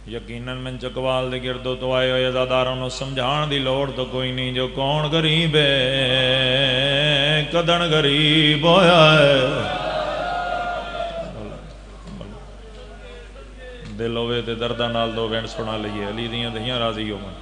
ਯਕੀਨਨ ਮੈਂ ਚਕਵਾਲ ਦੇ ਗਿਰਦੋ ਤੋਂ ਆਏ ਹੋਏ ਅਜ਼ਾਦਾਰਾਂ ਨੂੰ ਸਮਝਾਉਣ ਦੀ ਲੋੜ ਤਾਂ ਕੋਈ ਨਹੀਂ। ਜੋ ਕੌਣ ਗਰੀਬ ਹੈ ਕਦਣ ਗਰੀਬ ਹੋਇਆ ਹੈ। ਦਿਲ ਹੋਵੇ ਤੇ ਦਰਦਾਂ ਨਾਲ ਦੋ ਵੈਣ ਸੁਣਾ ਲਈਏ। ਅਲੀ ਦੀਆਂ ਦਹੀਆਂ ਰਾਜ਼ੀ ਹੋਵਣ।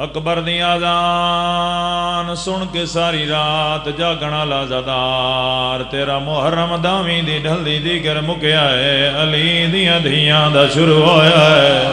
ਅਕਬਰ ਦੀ ਆਜ਼ਾਨ ਸੁਣ ਕੇ ਸਾਰੀ ਰਾਤ ਜਾਗਣ ਵਾਲਾ ਜ਼ਾਦਾਰ ਤੇਰਾ ਮੁਹਰਮ ਦਾਵੀਂ ਦੀ ਢਲਦੀ ਦੀ ਕਰ ਮੁਕਿਆ ਹੈ। ਅਲੀ ਦੀਆਂ ਧੀਆਂ ਦਾ ਸ਼ੁਰੂ ਹੋਇਆ ਹੈ।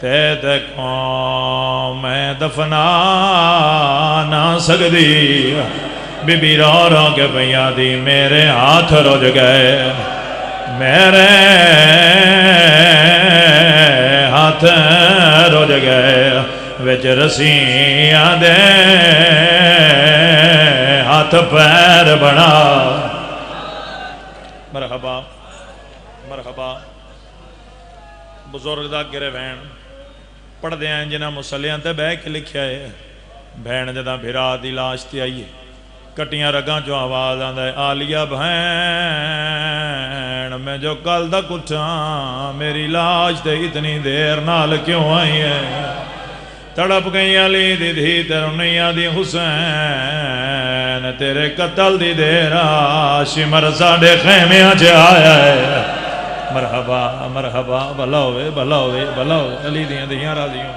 تے قوم میں دفنا نہ سکدی بی بی رو رو کے پیا دی میرے ہاتھ رج گئے میرے ہاتھ رج گئے وچ رسیاں دے ہاتھ پیر بنا مرحبا مرحبا بزرگ دا گرے بہن پڑھ دے ہیں جنہ مسلیاں تے بہ کے لکھیا ہے بہن جدہ بھرا دی لاش تے آئیے کٹیاں رگاں جو آواز آندہ ہے آلیا بہن میں جو کل دا کٹھاں میری لاش تے اتنی دیر نال کیوں آئی ہے تڑپ گئی علی دی دھی ترنیہ دی حسین تیرے قتل دی دیر شمر ساڑے خیمے آجے آیا ہے مرحبا مرحبا بھلا ہوئے بھلا ہوئے بھلا ہوئے علی دیاں دیاں راضی ہوں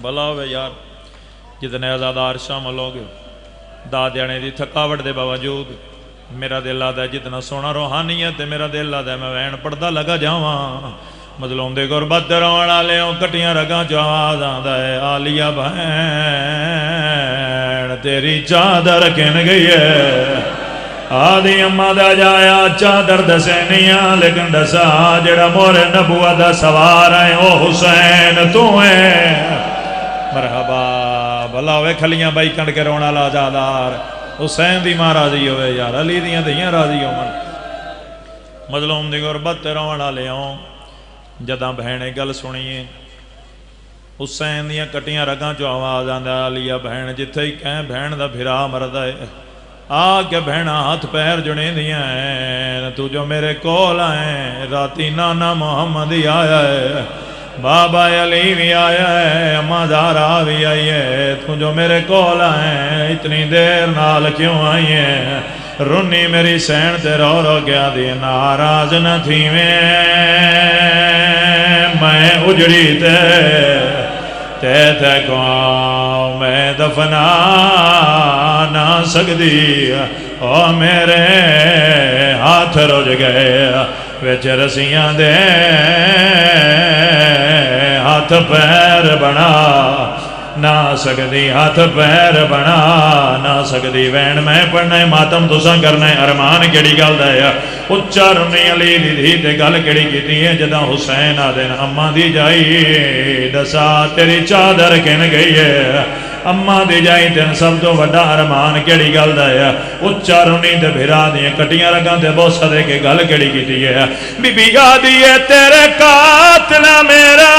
بھلا ہوئے یار جتنے ازادار شامل ہو گئے دادیانے دی تھکاوٹ دے باوجود میرا دل آدھا ہے جتنا سونا روحانیت ہے میرا دل آدھا ہے میں وین پردہ لگا جاواں مظلوم دے غربت رونا لے ہوں کٹیاں رگاں جو آواز آدھا ہے آلیا بہن تیری چادر کن گئی ہے آدھی اممہ دا جایا چادر دسے نہیں لیکن دسا جڑا مور نبوہ دا سوار ہے او حسین تو ہے مرحبا بھلا ہوئے کھلیاں بائی کنڈ کے رونا لا جادار حسین دی ماں راضی ہوئے یار علی دیاں دیاں راضی ہوئے مظلوم دی غربت رونا لے ہوں جداں بہنے گل سنیے حسین دیاں کٹیاں رگاں جو آواز آندہ علیہ بہن جتھے ہی کہیں بہن دا بھرا مردہ ہے آ کے بہنا ہاتھ پیر جڑے دیاں ہیں تو جو میرے کول آئیں راتی نانا محمد ہی آیا ہے بابا علی بھی آیا ہے اماں زہرا بھی آئی ہے تو جو میرے کول آئیں اتنی دیر نال کیوں آئی ہے رونی میری سین تے رو رو گیا دی ناراض نہ تھی میں اجڑی تے قوم میں دفنا نہ سکدی او میرے ہاتھ رج گئے وچ رسیاں دے ہاتھ پیر بنا نہ سکدی ہاتھ پیر بنا نہ سکدی وین میں پڑھنا ہے ماتم تساں کرنا ہے ارمان کیڑی گل دا ہے اچا رونی علی دی دھی تے گل کیڑی کیتی ہے جداں حسین آدن اماں دی جائی دسا تیری چادر کن گئی ہے اماں دی جائی تین سب تو وڈا ارمان کیڑی گل دا ہے اچا رونی تے بھرا دی کٹیاں رگاں تے بوسا دے کے گل کیڑی کیتی ہے بی بی آدی ہے تیرے قاتل میرا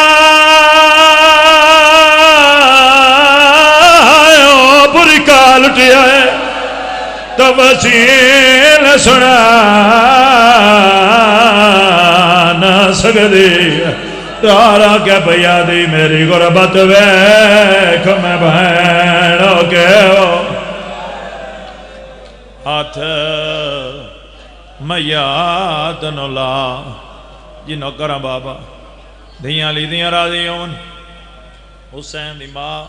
بری کال اٹھیا ہے تفصیل سنا نہ سکدی تارا کے پیا دی میری غربت ویکھ میں بہنوں کے ہاتھ میں یاد نو لا جنوں کراں بابا دھیاں لی دیاں راضی ہون حسین دی ماں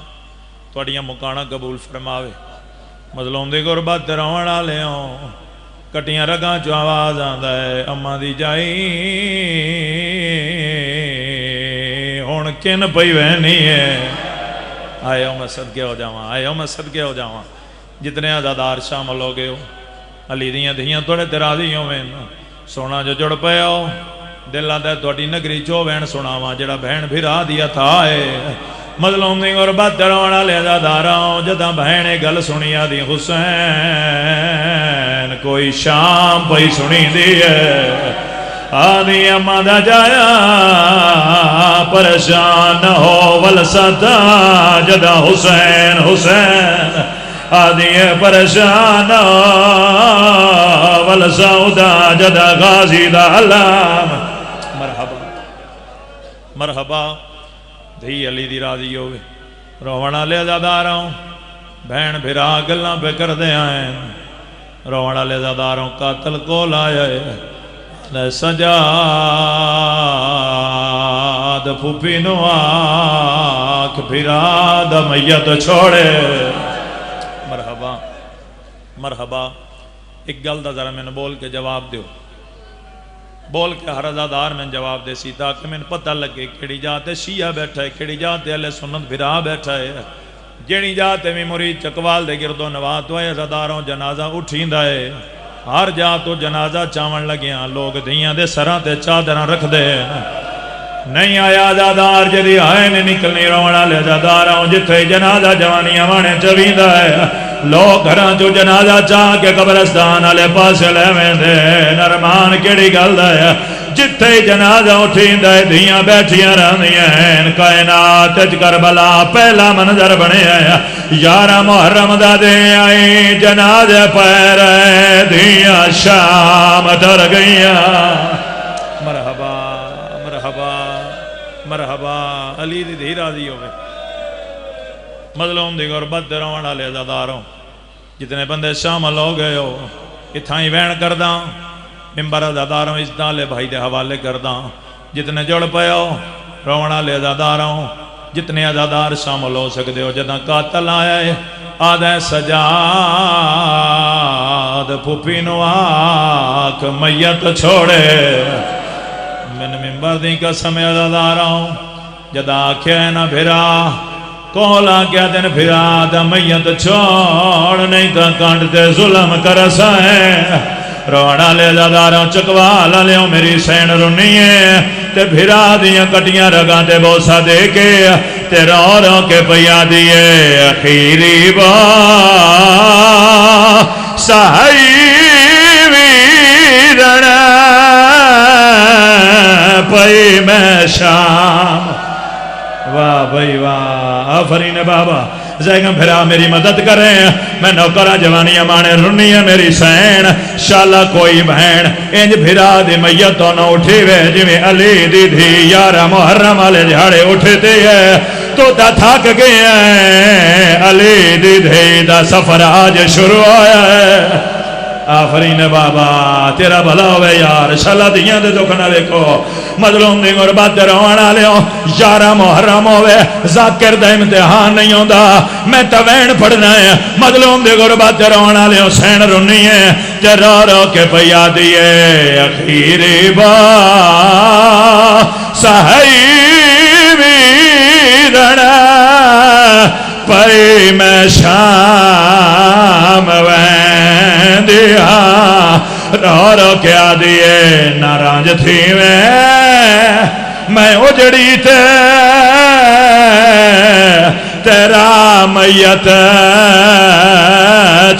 توڑیاں مکانا قبول فرماوے مظلوم دی غربت رونا لے ہوں کٹیاں رگاں جو آواز آندہ ہے اماں دی جائی ہون کن پئی وینی ہے آئے ہوں میں صدقے ہو جاواں آئے ہوں میں صدقے ہو جاواں جتنے آزادار شامل ہو گئے ہو علی دیاں دھیاں توڑے تراضی ہوں میں سونا جو جڑ پہ ہو دل آدھا ہے توڑی نگری چو بہن سناواں جڑا بہن بھرا دیا تھا آئے مظلوم دی غربت رونا لے زاداراں جداں بہنے گل سنی آدھی حسین کوئی شام پئی سنی دی ہے آدھی اماں دا جایا پریشان ہو ولستا جداں حسین حسین آدھی پریشان ولسودا جداں غازی دا علام مرحبا مرحبا دھی علی دی راضی ہوئے رونا لے زاداراں بہن بھرا گلاں پہ کر دے آئیں رونا لے زاداراں قاتل کو لائے لے سجاد پھوپی نو آکھ بھرا دا میت چھوڑے مرحبا مرحبا ایک گل دا ذرا میں نے بول کے جواب دیو بول کے ہر ازادار میں جواب دے سی تاکہ میں پتہ لگے کیڑی جات شیعہ بیٹھا ہے کیڑی جات اہل سنت بھرا بیٹھا ہے جیڑی جات میں مرید چکوال دے گردو نوات ہوئے ازاداروں جنازہ اٹھیندا ہے ہر جا تو جنازہ چاون لگیاں لوگ دیاں دے سراں تے چادراں رکھ دے نہیں آیا ازادار جدی آئے نے نکلنی رونا لے ازاداراں جتھے جنازہ جوانیاں وانے چویندا ہے لوگ گھراں چوں جنازہ چاہ کے قبرستان والے پاسے لے ویندے نرمان کیڑی گل ہے جتھے جنازہ اٹھیندا ہے دھیاں بیٹھیاں رہندیاں ہیں کائنات وچ کربلا پہلا منظر بنیا ہے 11 محرم دا دے آئی جنازے پے رہے دھیاں شام ڈر گئیاں مرحبا مرحبا مرحبا علی دی دھی راضی ہوئے مظلوم دی غربت دے روان والے عزاداروں جتنے بندے شامل ہو گئے ہو اتھائی وین کرداں ممبر عزاداروں اس دالے بھائی دے حوالے کرداں جتنے جڑ پے ہو روان والے عزاداروں جتنے عزادار شامل ہو سکتے ہو جداں قاتل آیا ہے آدھے سجاد پھوپی نو آکھ میت چھوڑے من ممبر دی قسم عزاداروں جدا آکھے نہ بھرا کولا کیا دن بھرا دا میت چھوڑ نہیں تا کانٹتے ظلم کرسائیں روڑا لے عزاداروں چکوالا لیوں میری سین رنی ہے تے بھرا دیاں کٹیاں رگاں تے بوسا دے کے تے رو رو کے پیا دیئے اخیری با سہائی ویرن پئی میں شام واہ بھائی واہ آفرین بابا زیگم بھرا میری مدد کریں میں نوکرہ جوانیاں مانے رنی ہے میری سین شالا کوئی بہن انج بھرا دی میتوں نہ اٹھی وے جی میں علی دی دھی 11 محرم والے جھاڑے اٹھتے ہیں تو تا تھاک گئے ہیں علی دی دھی دا سفر آج شروع آیا ہے آفرین بابا تیرا بھلا ہوئے یار شالا دیاں دے دکھنا دیکھو مظلوم دی غربت روانا لیوں 11 محرم ہوئے ذاکر دا امتحان نہیں ہوندہ میں توین پڑھنا ہے مظلوم دی غربت روانا لیوں سین رنی ہے تے رو رو کے پیا دیئے اخیری با سہائی ویرن پئی میں شام وین دیا رو رو کیا دیئے نارانج تھی میں اجڑی تے تیرا میت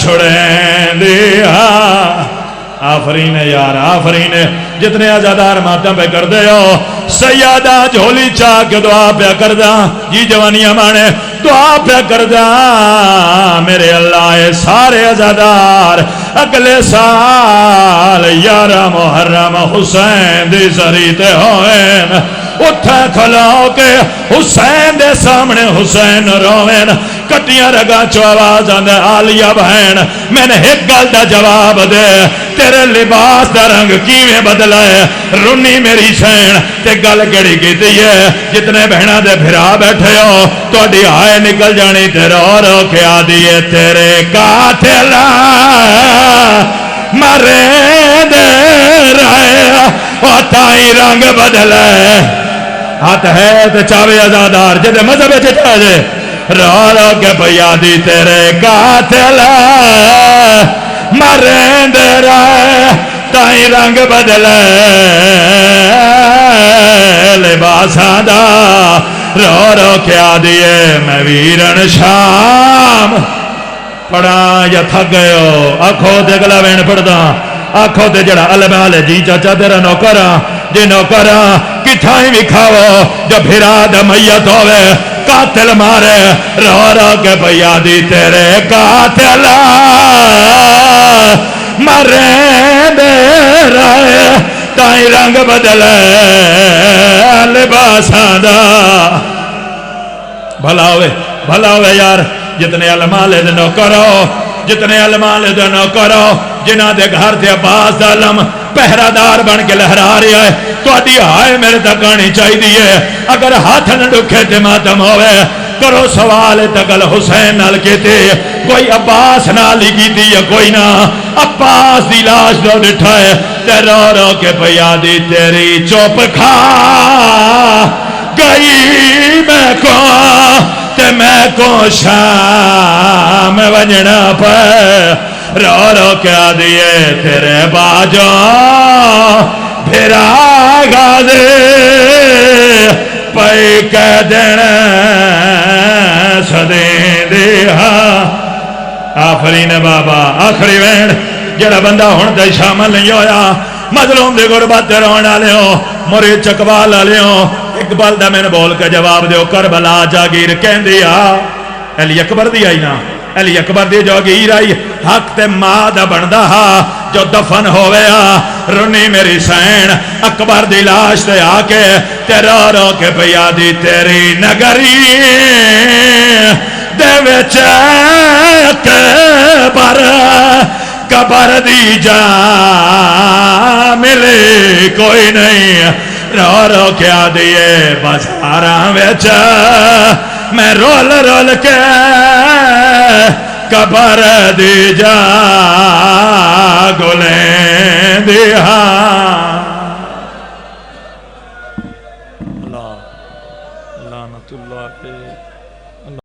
چھڑیں دیا آفرین یار آفرین جتنے آزادار ماتم پہ کر دے ہو سیادہ جھولی چاہ کے دعا پہ کر دا جی جوانیاں مانے دعا پہ کر دا میرے اللہ سارے آزادار اگلے سال 11 محرم حسین دی زریتے ہوئیں اٹھا کھلاؤ کے حسین دے سامنے حسین روین کٹیاں رگا چو آواز آندے آلیہ بہن میں نے ایک گل دا جواب دے تیرے لباس دا رنگ کیویں بدلا ہے رنی میری سین تے گل کیڑی کیتی ہے جتنے بہناں دے بھرا بیٹھے ہو تہاڈی آئے نکل جانی تے رو رو کے آدیے تیرے قاتل مرے دے رہے او تائی رنگ بدلے ہاتھ ہے تے چاوے آزادار جدے مذہب چاہ دے رو رو کے پیا دی تیرے قاتل مرے دے رہے تائی رنگ بدلے لباساں دا رو رو کے آدیے میں ویرن شام پڑھا یا تھک گئے ہو آنکھوں دے گلا وین پڑھدا آنکھوں دے جڑا علم والے جی چاچا تیرا نوکرا جی نوکرا کتھائیں بھی کھاو جو بھرا دا میت ہوئے قاتل مارے رو رو کے پیا دی تیرے قاتل مرے دے رہے تائیں رنگ بدلے لباساں دا بھلا ہوئے یار جتنے علمالے دے نوکرو جتنے علمالے دے نوکرو جنہ دے گھر دے عباس علم پہرادار بن کے لہرا رہا ہے تو آئی میرے تک آنی چاہی دیئے اگر ہاتھ نہ ڈکھے تے ماتم ہوئے کرو سوال تگل حسین نال کیتے کوئی عباس نال ہی کیتی یا کوئی نہ عباس دی لاش دو ڈٹھا ہے تے رو رو کے پیا دی تیری چوپ کھا گئی میں کو تے میں کو شام وجنا پہ رو رو کیا دیے تیرے باجوں پھرا گا دے پئی کہہ دینا سدیں دیا آفرین بابا آخری وین جڑا بندہ ہون دے شامل نہیں ہویا مظلوم دی غربت رونا لیوں مرید چکوال لیوں اقبال دا میں نے بول کے جواب دیو کربلا جاگیر کہن دیا علی اکبر دی آئی نا علی اکبر دی جاگیر آئی حق تے ماں دا بندہ جو دفن ہویا رنی میری سین اکبر دی لاش تے آکے تے رو رو کے پیا دی تیری نگری دے وچ اکبر قبر دی جا ملے کوئی نہیں رو رو کیا دیے بازاراں وچ میں رول رول کے قبر دی جا گلیں دیا اللہ لعنت اللہ پہ